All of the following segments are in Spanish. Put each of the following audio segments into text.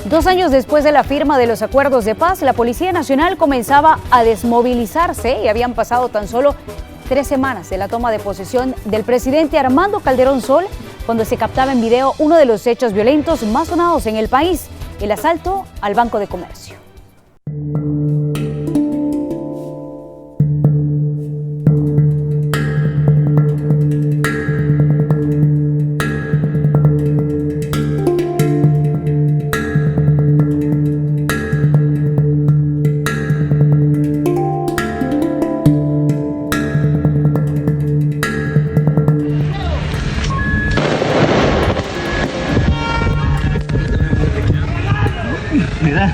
2 años después de la firma de los acuerdos de paz, la Policía Nacional comenzaba a desmovilizarse y habían pasado tan solo 3 semanas de la toma de posesión del presidente Armando Calderón Sol, cuando se captaba en video uno de los hechos violentos más sonados en el país, el asalto al Banco de Comercio. Mira.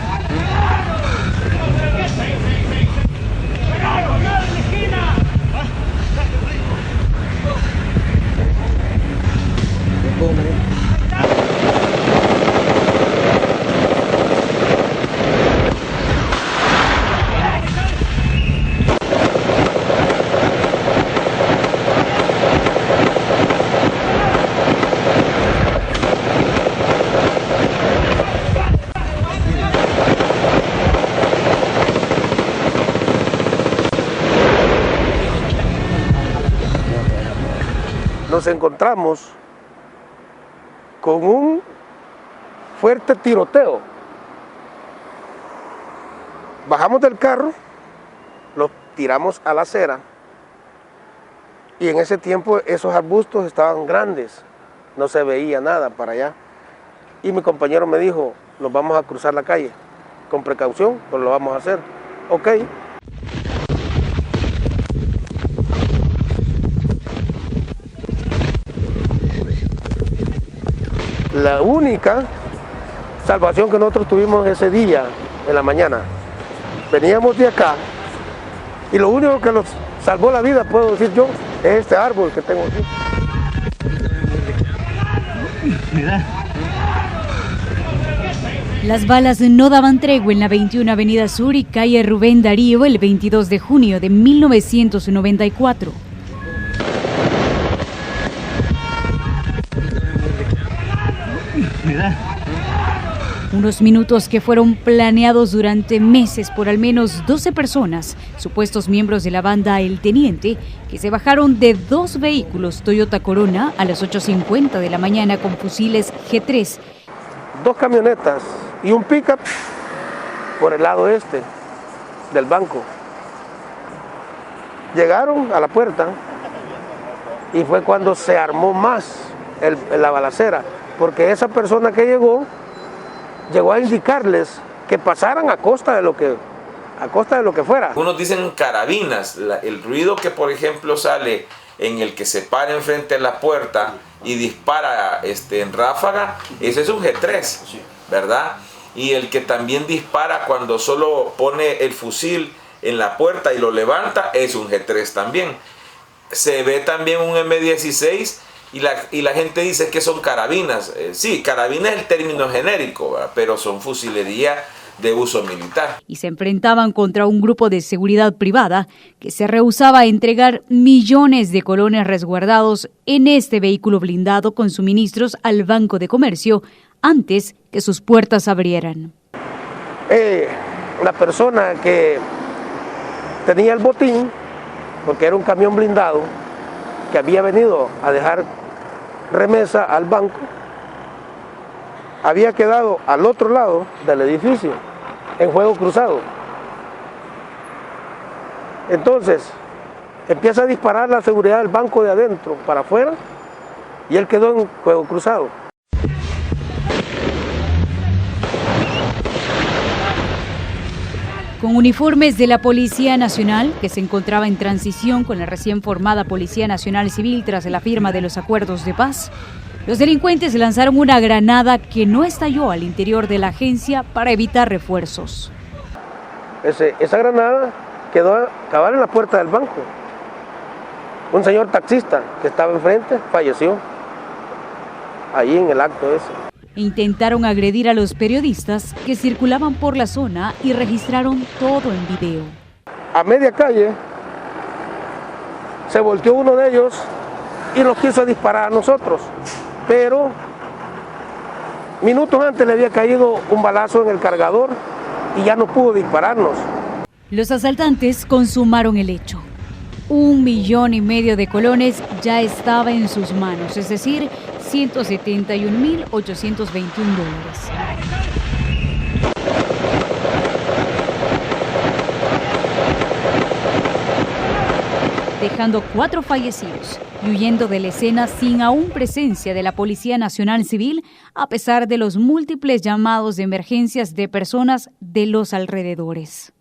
Nos encontramos con un fuerte tiroteo. Bajamos del carro, los tiramos a la acera y en ese tiempo esos arbustos estaban grandes, no se veía nada para allá. Y mi compañero me dijo, nos vamos a cruzar la calle, con precaución, pero lo vamos a hacer. Ok. La única salvación que nosotros tuvimos ese día, en la mañana, veníamos de acá y lo único que nos salvó la vida, puedo decir yo, es este árbol que tengo aquí. Mira. Las balas no daban tregua en la 21 Avenida Sur y calle Rubén Darío el 22 de junio de 1994. Mira. Unos minutos que fueron planeados durante meses por al menos 12 personas, supuestos miembros de la banda El Teniente, que se bajaron de 2 vehículos Toyota Corona a las 8:50 de la mañana con fusiles G3. 2 camionetas y un pickup por el lado este del banco. Llegaron a la puerta y fue cuando se armó más la balacera, porque esa persona que llegó a indicarles que pasaran a costa de lo que fuera. Unos dicen carabinas, el ruido que por ejemplo sale en el que se para enfrente de la puerta y dispara en ráfaga, ese es un G3, ¿verdad? Y el que también dispara cuando solo pone el fusil en la puerta y lo levanta, es un G3 también. Se ve también un M16 y la gente dice que son carabinas. Sí, carabina es el término genérico, ¿verdad? Pero son fusilería de uso militar. Y se enfrentaban contra un grupo de seguridad privada que se rehusaba a entregar millones de colones resguardados en este vehículo blindado con suministros al Banco de Comercio antes que sus puertas abrieran. La persona que tenía el botín, porque era un camión blindado que había venido a dejar remesa al banco, había quedado al otro lado del edificio, en fuego cruzado. Entonces, empieza a disparar la seguridad del banco de adentro para afuera y él quedó en fuego cruzado. Con uniformes de la Policía Nacional, que se encontraba en transición con la recién formada Policía Nacional Civil tras la firma de los acuerdos de paz, los delincuentes lanzaron una granada que no estalló al interior de la agencia para evitar refuerzos. Esa granada quedó cabal en la puerta del banco. Un señor taxista que estaba enfrente falleció ahí en el acto ese. Intentaron agredir a los periodistas que circulaban por la zona y registraron todo en video. A media calle se volteó uno de ellos y nos quiso disparar a nosotros, pero Minutos antes le había caído un balazo en el cargador y ya no pudo dispararnos. Los asaltantes consumaron el hecho. 1,5 millones de colones ya estaba en sus manos, es decir, $171,821. Dejando 4 fallecidos y huyendo de la escena sin aún presencia de la Policía Nacional Civil, a pesar de los múltiples llamados de emergencias de personas de los alrededores.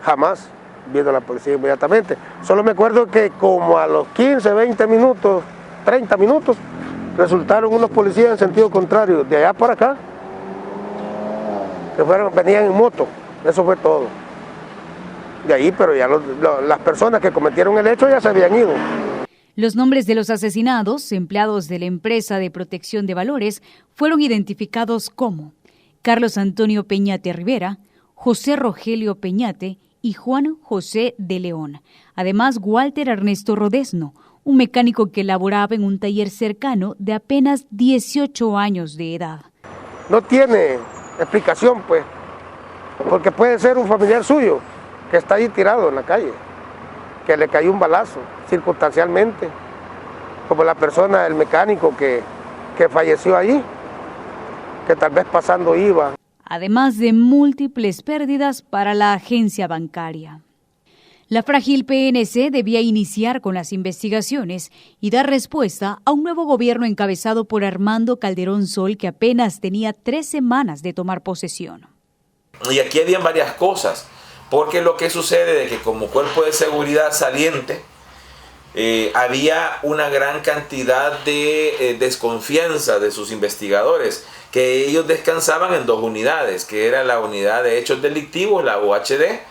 Jamás vino la policía inmediatamente. Solo me acuerdo que como a los 15, 20 minutos, 30 minutos, resultaron unos policías en sentido contrario, de allá para acá, que venían en moto. Eso fue todo. De ahí, pero ya las personas que cometieron el hecho ya se habían ido. Los nombres de los asesinados, empleados de la empresa de protección de valores, fueron identificados como Carlos Antonio Peñate Rivera, José Rogelio Peñate y Juan José de León. Además, Walter Ernesto Rodesno, un mecánico que laboraba en un taller cercano de apenas 18 años de edad. No tiene explicación, pues, porque puede ser un familiar suyo que está ahí tirado en la calle, que le cayó un balazo circunstancialmente, como la persona, el mecánico que falleció ahí, que tal vez pasando iba. Además de múltiples pérdidas para la agencia bancaria. La frágil PNC debía iniciar con las investigaciones y dar respuesta a un nuevo gobierno encabezado por Armando Calderón Sol, que apenas tenía 3 semanas de tomar posesión. Y aquí habían varias cosas. Porque lo que sucede es que como cuerpo de seguridad saliente había una gran cantidad de desconfianza de sus investigadores, que ellos descansaban en 2 unidades, que era la unidad de hechos delictivos, la UHD,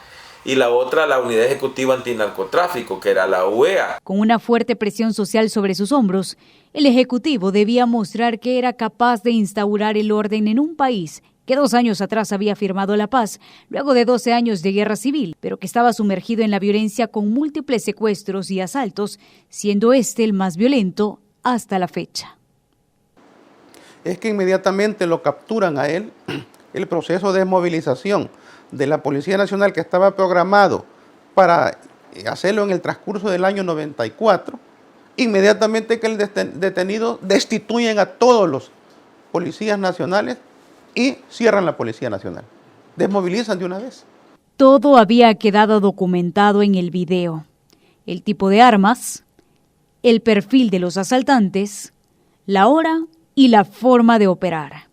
y la otra la unidad ejecutiva antinarcotráfico, que era la UEA. Con una fuerte presión social sobre sus hombros, el Ejecutivo debía mostrar que era capaz de instaurar el orden en un país que 2 años atrás había firmado la paz, luego de 12 años de guerra civil, pero que estaba sumergido en la violencia con múltiples secuestros y asaltos, siendo este el más violento hasta la fecha. Es que inmediatamente lo capturan a él. El proceso de desmovilización de la Policía Nacional, que estaba programado para hacerlo en el transcurso del año 94, inmediatamente que el detenido destituyen a todos los policías nacionales y cierran la Policía Nacional. Desmovilizan de una vez. Todo había quedado documentado en el video. El tipo de armas, el perfil de los asaltantes, la hora y la forma de operar.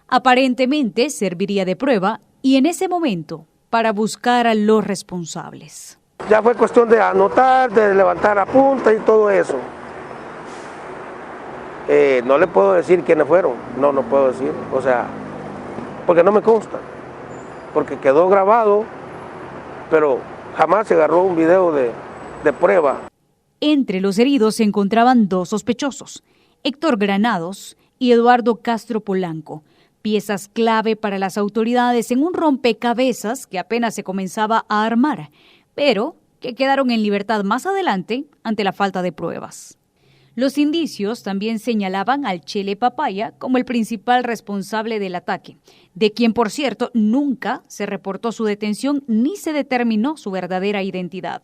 Aparentemente serviría de prueba y en ese momento para buscar a los responsables. Ya fue cuestión de anotar, de levantar apuntes y todo eso. No le puedo decir quiénes fueron, no puedo decir, o sea, porque no me consta, porque quedó grabado, pero jamás se agarró un video de prueba. Entre los heridos se encontraban 2 sospechosos, Héctor Granados y Eduardo Castro Polanco, piezas clave para las autoridades en un rompecabezas que apenas se comenzaba a armar, pero que quedaron en libertad más adelante ante la falta de pruebas. Los indicios también señalaban al Chele Papaya como el principal responsable del ataque, de quien, por cierto, nunca se reportó su detención ni se determinó su verdadera identidad,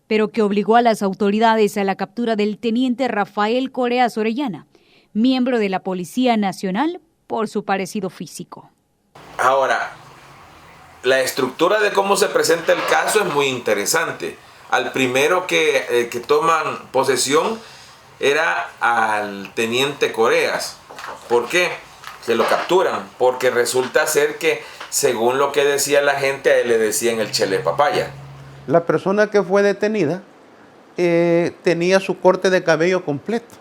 pero que obligó a las autoridades a la captura del teniente Rafael Coreas Orellana, miembro de la Policía Nacional, por su parecido físico. Ahora, la estructura de cómo se presenta el caso es muy interesante. Al primero que toman posesión era al teniente Coreas. ¿Por qué? Que lo capturan, porque resulta ser que, según lo que decía la gente, a él le decían el Chele Papaya. La persona que fue detenida tenía su corte de cabello completo.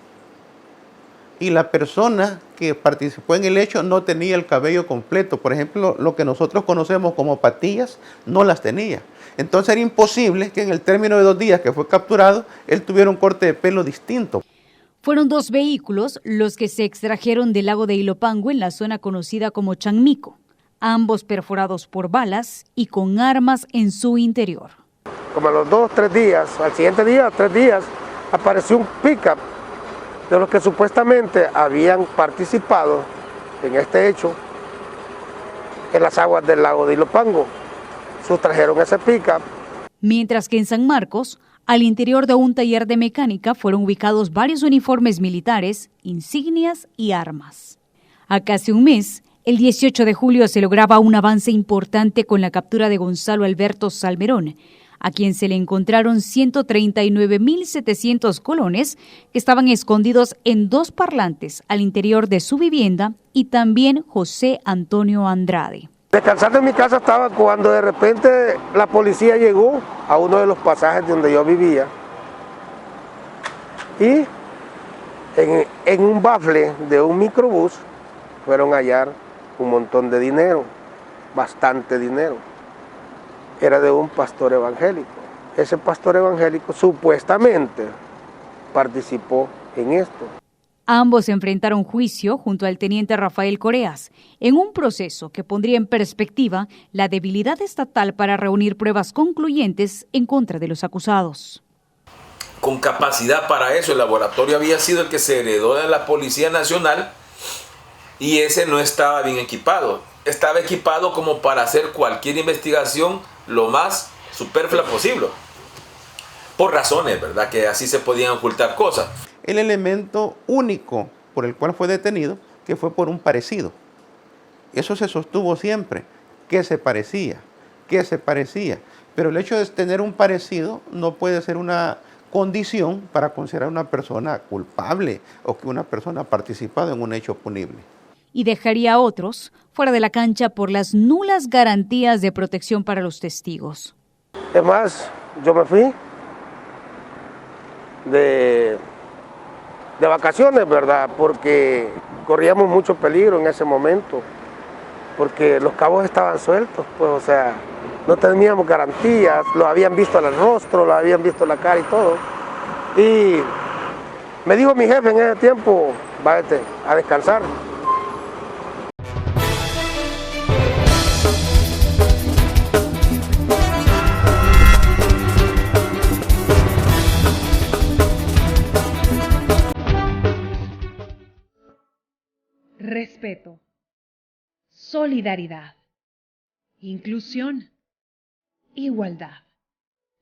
Y la persona que participó en el hecho no tenía el cabello completo. Por ejemplo, lo que nosotros conocemos como patillas, no las tenía. Entonces era imposible que en el término de 2 días que fue capturado, él tuviera un corte de pelo distinto. Fueron 2 vehículos los que se extrajeron del lago de Ilopango en la zona conocida como Chanmico, ambos perforados por balas y con armas en su interior. Como a los 2 o 3 días, al siguiente día, 3 días, apareció un pick-up de los que supuestamente habían participado en este hecho en las aguas del lago de Ilopango. Sustrajeron ese pick-up. Mientras que en San Marcos, al interior de un taller de mecánica fueron ubicados varios uniformes militares, insignias y armas. A casi un mes, el 18 de julio se lograba un avance importante con la captura de Gonzalo Alberto Salmerón, a quien se le encontraron 139.700 colones que estaban escondidos en 2 parlantes al interior de su vivienda, y también José Antonio Andrade. Descansando en mi casa estaba cuando de repente la policía llegó a uno de los pasajes donde yo vivía y en un bafle de un microbús fueron a hallar un montón de dinero, bastante dinero. Era de un pastor evangélico. Ese pastor evangélico supuestamente participó en esto. Ambos enfrentaron juicio junto al teniente Rafael Coreas, en un proceso que pondría en perspectiva la debilidad estatal para reunir pruebas concluyentes en contra de los acusados. Con capacidad para eso, el laboratorio había sido el que se heredó de la Policía Nacional y ese no estaba bien equipado. Estaba equipado como para hacer cualquier investigación lo más superflua posible. Por razones, ¿verdad? Que así se podían ocultar cosas. El elemento único por el cual fue detenido, que fue por un parecido. Eso se sostuvo siempre, que se parecía. Pero el hecho de tener un parecido no puede ser una condición para considerar a una persona culpable o que una persona ha participado en un hecho punible. Y dejaría a otros fuera de la cancha por las nulas garantías de protección para los testigos. Es más, yo me fui de vacaciones, ¿verdad? Porque corríamos mucho peligro en ese momento, porque los cabos estaban sueltos, pues, o sea, no teníamos garantías, lo habían visto en el rostro, lo habían visto en la cara y todo. Y me dijo mi jefe en ese tiempo, váyate a descansar. Respeto, solidaridad, inclusión, igualdad.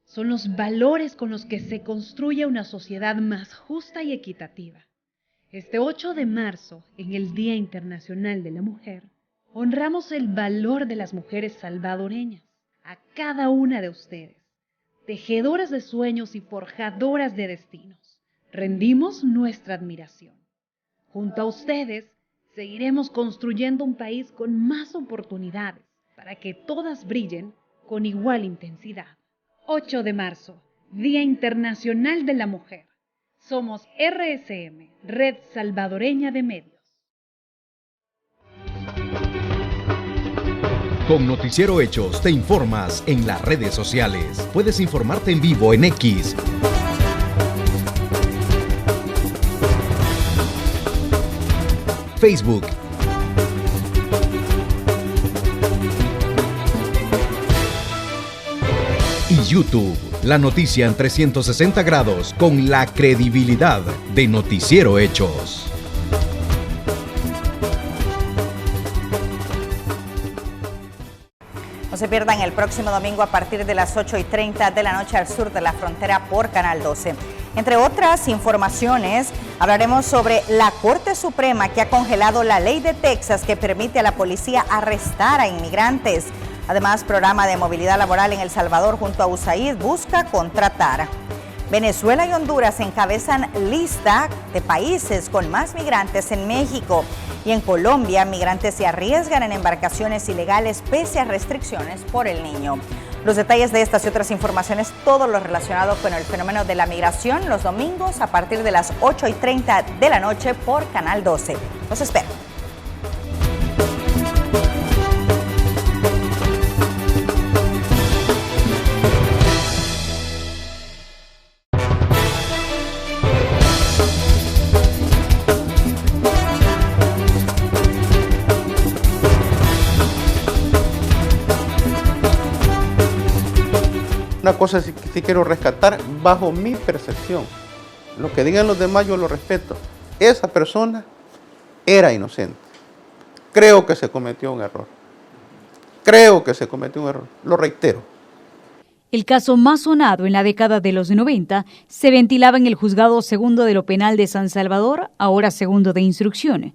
Son los valores con los que se construye una sociedad más justa y equitativa. Este 8 de marzo, en el Día Internacional de la Mujer, honramos el valor de las mujeres salvadoreñas, a cada una de ustedes, tejedoras de sueños y forjadoras de destinos. Rendimos nuestra admiración. Junto a ustedes, seguiremos construyendo un país con más oportunidades para que todas brillen con igual intensidad. 8 de marzo, Día Internacional de la Mujer. Somos RSM, Red Salvadoreña de Medios. Con Noticiero Hechos te informas en las redes sociales. Puedes informarte en vivo en X, Facebook y YouTube. La noticia en 360 grados con la credibilidad de Noticiero Hechos. No se pierdan el próximo domingo a partir de las 8:30 de la noche al sur de la frontera por Canal 12. Entre otras informaciones, hablaremos sobre la Corte Suprema que ha congelado la ley de Texas que permite a la policía arrestar a inmigrantes. Además, programa de movilidad laboral en El Salvador junto a USAID busca contratar. Venezuela y Honduras encabezan lista de países con más migrantes en México. Y en Colombia, migrantes se arriesgan en embarcaciones ilegales pese a restricciones por el niño. Los detalles de estas y otras informaciones, todo lo relacionado con el fenómeno de la migración, los domingos a partir de las 8:30 de la noche por Canal 12. Los espero. Una cosa sí quiero rescatar bajo mi percepción. Lo que digan los demás yo lo respeto. Esa persona era inocente. Creo que se cometió un error. Creo que se cometió un error. Lo reitero. El caso más sonado en la década de los 90 se ventilaba en el Juzgado Segundo de lo Penal de San Salvador, ahora Segundo de Instrucción,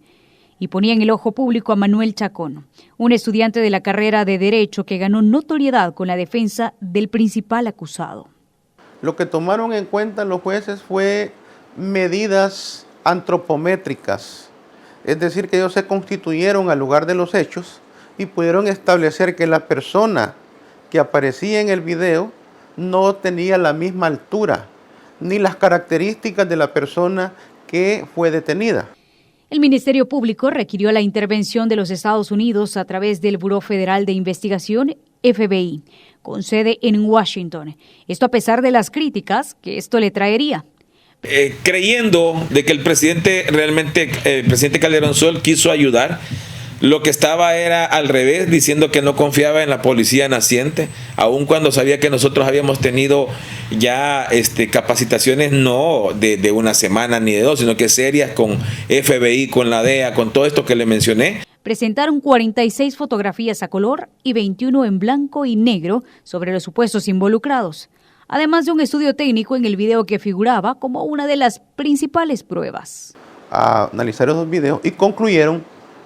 y ponía en el ojo público a Manuel Chacón, un estudiante de la carrera de Derecho que ganó notoriedad con la defensa del principal acusado. Lo que tomaron en cuenta los jueces fue medidas antropométricas, es decir, que ellos se constituyeron al lugar de los hechos y pudieron establecer que la persona que aparecía en el video no tenía la misma altura ni las características de la persona que fue detenida. El Ministerio Público requirió la intervención de los Estados Unidos a través del Buró Federal de Investigación, FBI, con sede en Washington. Esto a pesar de las críticas que esto le traería. Creyendo de que el presidente Calderón Sol quiso ayudar, lo que estaba era al revés, diciendo que no confiaba en la policía naciente, aun cuando sabía que nosotros habíamos tenido ya capacitaciones no de una semana ni de dos, sino que serias con FBI, con la DEA, con todo esto que le mencioné. Presentaron 46 fotografías a color y 21 en blanco y negro sobre los supuestos involucrados, además de un estudio técnico en el video que figuraba como una de las principales pruebas. Analizaron los videos y concluyeron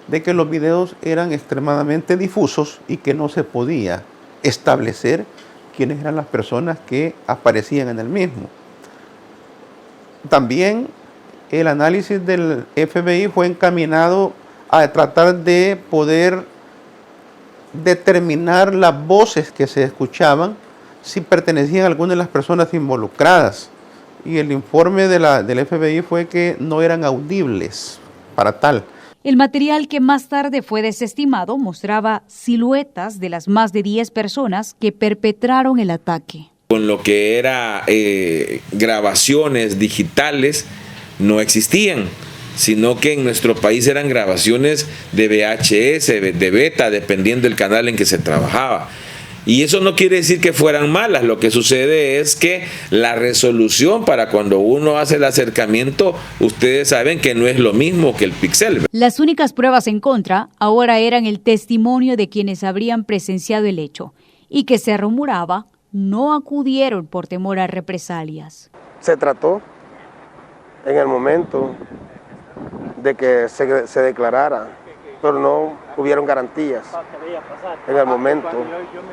de que los videos eran extremadamente difusos y que no se podía establecer quiénes eran las personas que aparecían en el mismo. También el análisis del FBI fue encaminado a tratar de poder determinar las voces que se escuchaban, si pertenecían a alguna de las personas involucradas. Y el informe del FBI fue que no eran audibles para tal. El material que más tarde fue desestimado mostraba siluetas de las más de 10 personas que perpetraron el ataque. Con lo que era grabaciones digitales no existían, sino que en nuestro país eran grabaciones de VHS, de beta, dependiendo del canal en que se trabajaba. Y eso no quiere decir que fueran malas, lo que sucede es que la resolución para cuando uno hace el acercamiento, ustedes saben que no es lo mismo que el pixel. Las únicas pruebas en contra ahora eran el testimonio de quienes habrían presenciado el hecho y que se rumoraba no acudieron por temor a represalias. Se trató en el momento de que se declarara, pero no hubieron garantías en el momento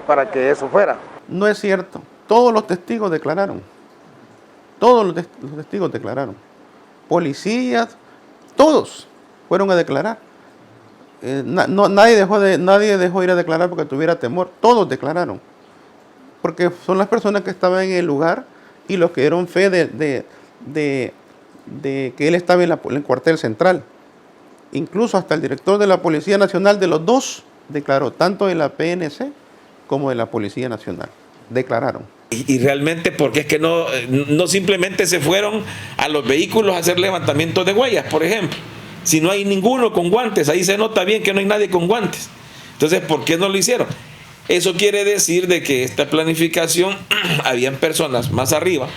para que eso fuera. No es cierto. Todos los testigos declararon. Todos los testigos declararon. Policías, todos fueron a declarar. Nadie dejó ir a declarar porque tuviera temor. Todos declararon. Porque son las personas que estaban en el lugar y los que dieron fe de que él estaba en el cuartel central. Incluso hasta el director de la Policía Nacional de los dos declaró, tanto de la PNC como de la Policía Nacional. Declararon. Y realmente, porque es que no simplemente se fueron a los vehículos a hacer levantamientos de huellas, por ejemplo. Si no hay ninguno con guantes, ahí se nota bien que no hay nadie con guantes. Entonces, ¿por qué no lo hicieron? Eso quiere decir de que esta planificación, habían personas más arriba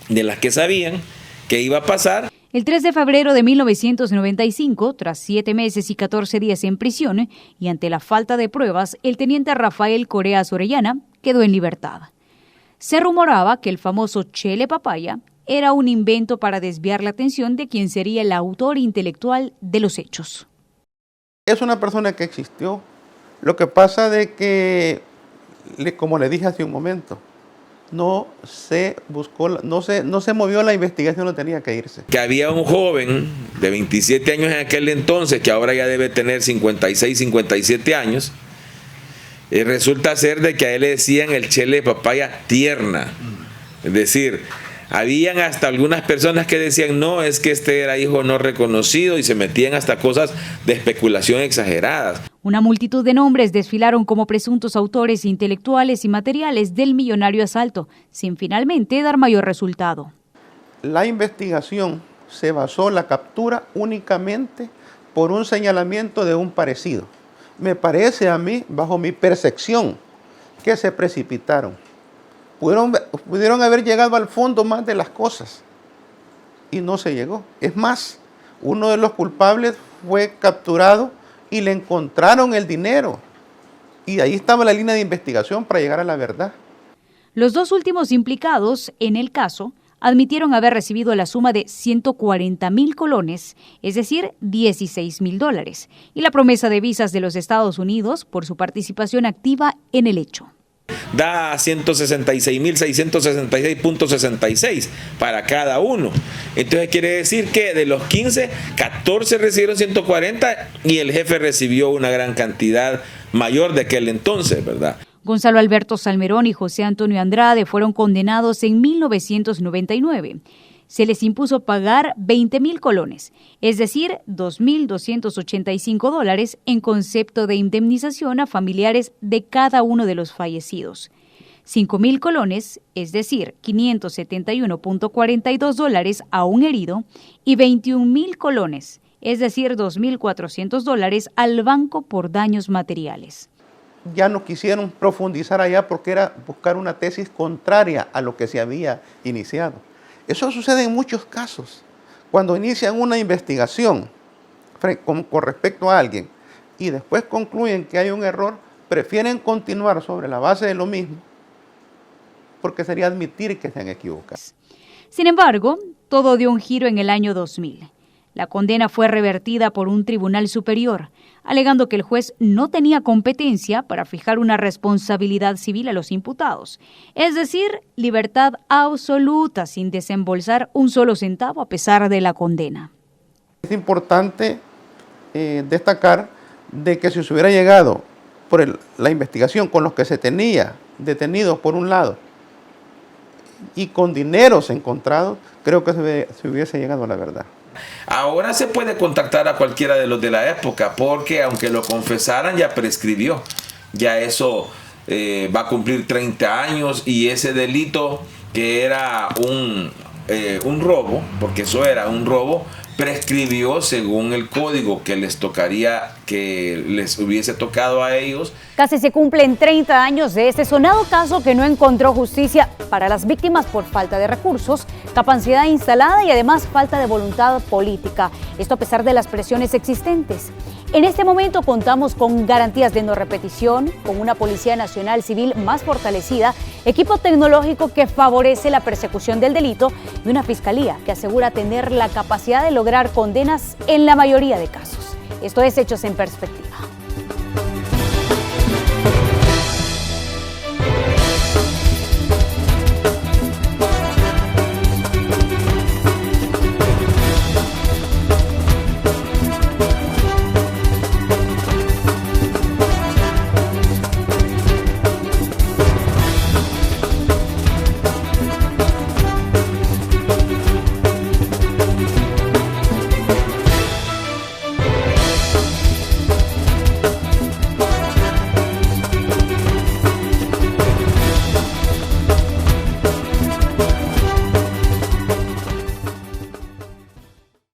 de las que sabían que iba a pasar. El 3 de febrero de 1995, tras 7 meses y 14 días en prisión y ante la falta de pruebas, el teniente Rafael Coreas Orellana quedó en libertad. Se rumoraba que el famoso Chele Papaya era un invento para desviar la atención de quien sería el autor intelectual de los hechos. Es una persona que existió. Lo que pasa de que, como le dije hace un momento, no se movió la investigación, no tenía que irse. Que había un joven de 27 años en aquel entonces, que ahora ya debe tener 56, 57 años, y resulta ser de que a él le decían el Chele Papaya tierna. Es decir, habían hasta algunas personas que decían, no, es que este era hijo no reconocido, y se metían hasta cosas de especulación exageradas. Una multitud de nombres desfilaron como presuntos autores intelectuales y materiales del millonario asalto, sin finalmente dar mayor resultado. La investigación se basó en la captura únicamente por un señalamiento de un parecido. Me parece a mí, bajo mi percepción, que se precipitaron. Pudieron haber llegado al fondo más de las cosas y no se llegó. Es más, uno de los culpables fue capturado y le encontraron el dinero. Y ahí estaba la línea de investigación para llegar a la verdad. Los dos últimos implicados en el caso admitieron haber recibido la suma de 140,000 colones, es decir, $16,000, y la promesa de visas de los Estados Unidos por su participación activa en el hecho. Da 166.666.66 para cada uno. Entonces quiere decir que de los 15, 14 recibieron 140 y el jefe recibió una gran cantidad mayor de aquel entonces, ¿verdad? Gonzalo Alberto Salmerón y José Antonio Andrade fueron condenados en 1999. Se les impuso pagar 20,000 colones, es decir, $2,285 en concepto de indemnización a familiares de cada uno de los fallecidos. 5,000 colones, es decir, $571.42 a un herido, y 21,000 colones, es decir, $2,400 al banco por daños materiales. Ya no quisieron profundizar allá porque era buscar una tesis contraria a lo que se había iniciado. Eso sucede en muchos casos. Cuando inician una investigación con respecto a alguien y después concluyen que hay un error, prefieren continuar sobre la base de lo mismo porque sería admitir que se han equivocado. Sin embargo, todo dio un giro en el año 2000. La condena fue revertida por un tribunal superior, alegando que el juez no tenía competencia para fijar una responsabilidad civil a los imputados, es decir, libertad absoluta sin desembolsar un solo centavo a pesar de la condena. Es importante destacar de que si se hubiera llegado por la investigación con los que se tenía detenidos por un lado y con dineros encontrados, creo que se hubiese llegado a la verdad. Ahora se puede contactar a cualquiera de los de la época porque aunque lo confesaran ya prescribió. Ya eso va a cumplir 30 años y ese delito que era un robo, porque eso era un robo, prescribió según el código que les tocaría, que les hubiese tocado a ellos. Casi se cumplen 30 años de este sonado caso que no encontró justicia para las víctimas por falta de recursos, capacidad instalada y además falta de voluntad política. Esto a pesar de las presiones existentes. En este momento contamos con garantías de no repetición, con una Policía Nacional Civil más fortalecida, equipo tecnológico que favorece la persecución del delito y una fiscalía que asegura tener la capacidad de lograr condenas en la mayoría de casos. Esto es Hechos en Perspectiva.